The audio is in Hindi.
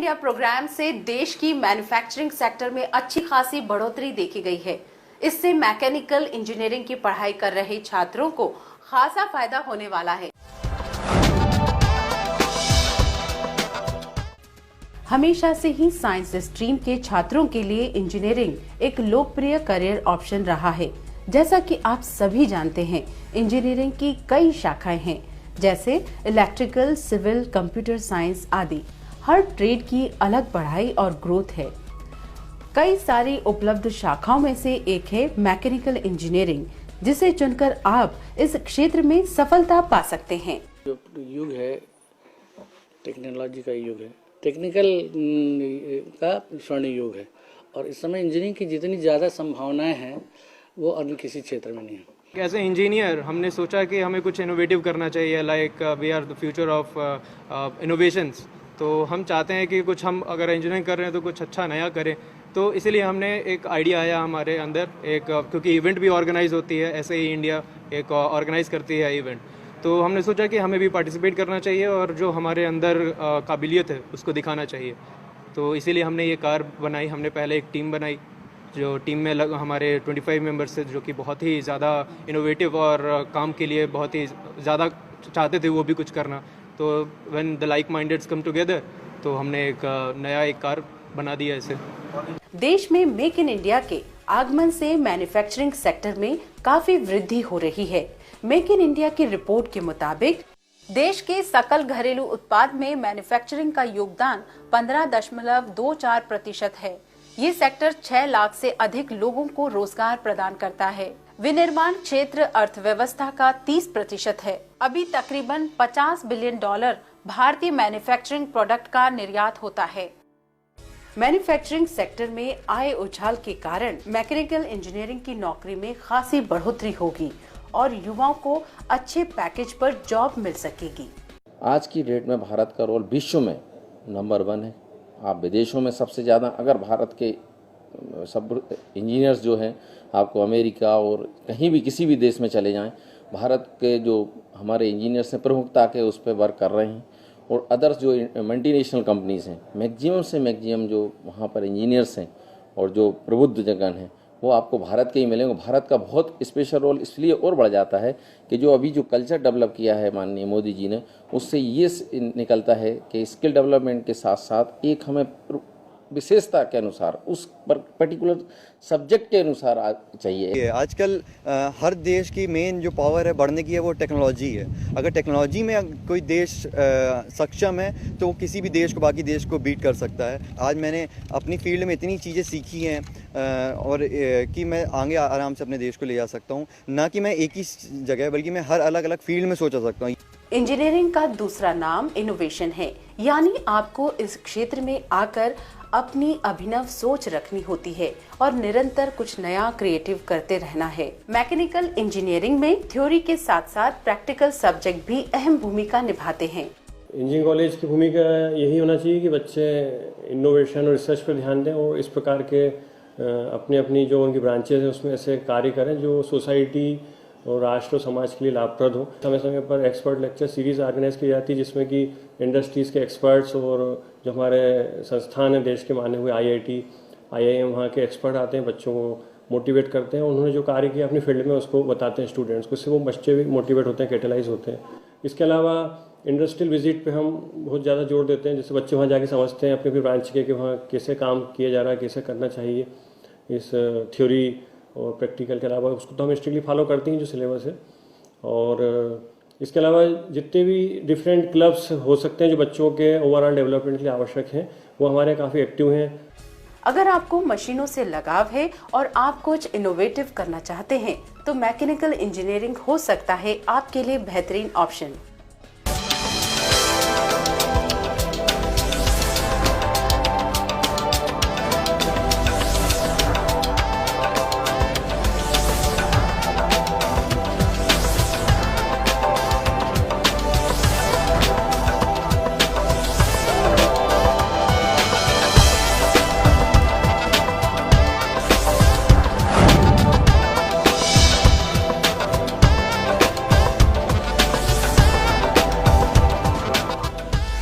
इंडिया प्रोग्राम से देश की मैन्युफैक्चरिंग सेक्टर में अच्छी खासी बढ़ोतरी देखी गई है। इससे मैकेनिकल इंजीनियरिंग की पढ़ाई कर रहे छात्रों को खासा फायदा होने वाला है। हमेशा से ही साइंस स्ट्रीम के छात्रों के लिए इंजीनियरिंग एक लोकप्रिय करियर ऑप्शन रहा है। जैसा कि आप सभी जानते हैं, इंजीनियरिंग की कई शाखाएं हैं, जैसे इलेक्ट्रिकल, सिविल, कंप्यूटर साइंस आदि। हर ट्रेड की अलग पढ़ाई और ग्रोथ है। कई सारी उपलब्ध शाखाओं में से एक है मैकेनिकल इंजीनियरिंग, जिसे चुनकर आप इस क्षेत्र में सफलता पा सकते हैं। जो युग है, टेक्नोलॉजी का युग है, टेक्निकल का स्वर्ण युग है, और इस समय इंजीनियरिंग की जितनी ज़्यादा संभावनाएं हैं वो अन्य किसी क्षेत्र में नहीं है। एज ए इंजीनियर हमने सोचा कि हमें कुछ इनोवेटिव करना चाहिए, like we are the future of innovations. तो हम चाहते हैं कि कुछ हम अगर इंजीनियरिंग कर रहे हैं तो कुछ अच्छा नया करें। तो इसीलिए हमने एक आइडिया आया हमारे अंदर, क्योंकि इवेंट भी ऑर्गेनाइज होती है, ऐसे ही इंडिया एक ऑर्गेनाइज करती है इवेंट। तो हमने सोचा कि हमें भी पार्टिसिपेट करना चाहिए और जो हमारे अंदर काबिलियत है उसको दिखाना चाहिए। तो इसीलिए हमने ये कार बनाई। हमने पहले एक टीम बनाई, जो टीम में हमारे 25 मेंबर्स थे, जो कि बहुत ही ज़्यादा इनोवेटिव और काम के लिए बहुत ही ज़्यादा चाहते थे वो भी कुछ करना। तो when the like mindeds come together, तो हमने एक नया कार बना दिया इसे। देश में मेक इन इंडिया के आगमन से मैन्युफैक्चरिंग सेक्टर में काफी वृद्धि हो रही है। मेक इन इंडिया की रिपोर्ट के मुताबिक देश के सकल घरेलू उत्पाद में मैन्युफैक्चरिंग का योगदान 15.24% है। ये सेक्टर 6 लाख से अधिक लोगों को रोजगार प्रदान करता है। विनिर्माण क्षेत्र अर्थव्यवस्था का 30% है। अभी तकरीबन $50 बिलियन भारतीय मैन्युफैक्चरिंग प्रोडक्ट का निर्यात होता है। मैन्युफैक्चरिंग सेक्टर में आय उछाल के कारण मैकेनिकल इंजीनियरिंग की नौकरी में खासी बढ़ोतरी होगी और युवाओं को अच्छे पैकेज पर जॉब मिल सकेगी। आज की डेट में भारत का रोल विश्व में नंबर 1 है। आप विदेशों में सबसे ज़्यादा, अगर भारत के सब इंजीनियर्स जो हैं, आपको अमेरिका और कहीं भी किसी भी देश में चले जाएं, भारत के जो हमारे इंजीनियर्स हैं प्रमुखता के उस पर वर्क कर रहे हैं। और अदर्स जो मल्टीनेशनल कंपनीज़ हैं, मैक्सिमम से मैक्सिमम जो वहाँ पर इंजीनियर्स हैं और जो प्रबुद्ध जगह हैं, वो आपको भारत के ही मिलेंगे। भारत का बहुत स्पेशल रोल इसलिए और बढ़ जाता है कि जो अभी जो कल्चर डेवलप किया है माननीय मोदी जी ने, उससे ये निकलता है कि स्किल डेवलपमेंट के साथ साथ एक हमें विशेषता के अनुसार उस पर्टिकुलर सब्जेक्ट के अनुसार चाहिए। आजकल हर देश की मेन जो पावर है बढ़ने की है वो टेक्नोलॉजी है। अगर टेक्नोलॉजी में कोई देश सक्षम है तो किसी भी देश को, बाकी देश को बीट कर सकता है। आज मैंने अपनी फील्ड में इतनी चीज़ें सीखी हैं और कि मैं आगे आराम से अपने देश को ले जा सकता हूँ। ना कि मैं एक ही जगह, बल्कि मैं हर अलग अलग फील्ड में सोच सकता हूँ। इंजीनियरिंग का दूसरा नाम इनोवेशन है, यानी आपको इस क्षेत्र में आकर अपनी अभिनव सोच रखनी होती है और निरंतर कुछ नया क्रिएटिव करते रहना है। मैकेनिकल इंजीनियरिंग में थ्योरी के साथ साथ प्रैक्टिकल सब्जेक्ट भी अहम भूमिका निभाते हैं। इंजीनियरिंग कॉलेज की भूमिका यही होना चाहिए कि बच्चे इनोवेशन और रिसर्च पर ध्यान दें और इस प्रकार के अपनी अपनी जो उनकी ब्रांचेज हैं उसमें ऐसे कार्य करें जो सोसाइटी और राष्ट्र और समाज के लिए लाभप्रद हो। समय समय पर एक्सपर्ट लेक्चर सीरीज़ ऑर्गेनाइज की जाती है, जिसमें कि इंडस्ट्रीज़ के एक्सपर्ट्स और जो हमारे संस्थान हैं देश के माने हुए IIT, IIM, वहाँ के एक्सपर्ट आते हैं, बच्चों को मोटिवेट करते हैं। उन्होंने जो कार्य किया अपनी फील्ड में उसको बताते हैं स्टूडेंट्स को, इससे वो बच्चे भी मोटिवेट होते हैं, कैटेलाइज होते हैं। इसके अलावा इंडस्ट्रियल विजिट पे हम बहुत ज़्यादा जोर देते हैं, जिससे बच्चे वहाँ जाके समझते हैं अपनी अपनी ब्रांच के कि वहाँ कैसे काम किया जा रहा है, कैसे करना चाहिए। इस थ्योरी और प्रैक्टिकल के अलावा उसको तो हम स्ट्रिक्टली फॉलो करते हैं जो सिलेबस है। और इसके अलावा जितने भी डिफरेंट क्लब्स हो सकते हैं जो बच्चों के ओवरऑल डेवलपमेंट के लिए आवश्यक हैं, वो हमारे काफ़ी एक्टिव हैं। अगर आपको मशीनों से लगाव है और आप कुछ इनोवेटिव करना चाहते हैं, तो मैकेनिकल इंजीनियरिंग हो सकता है आपके लिए बेहतरीन ऑप्शन।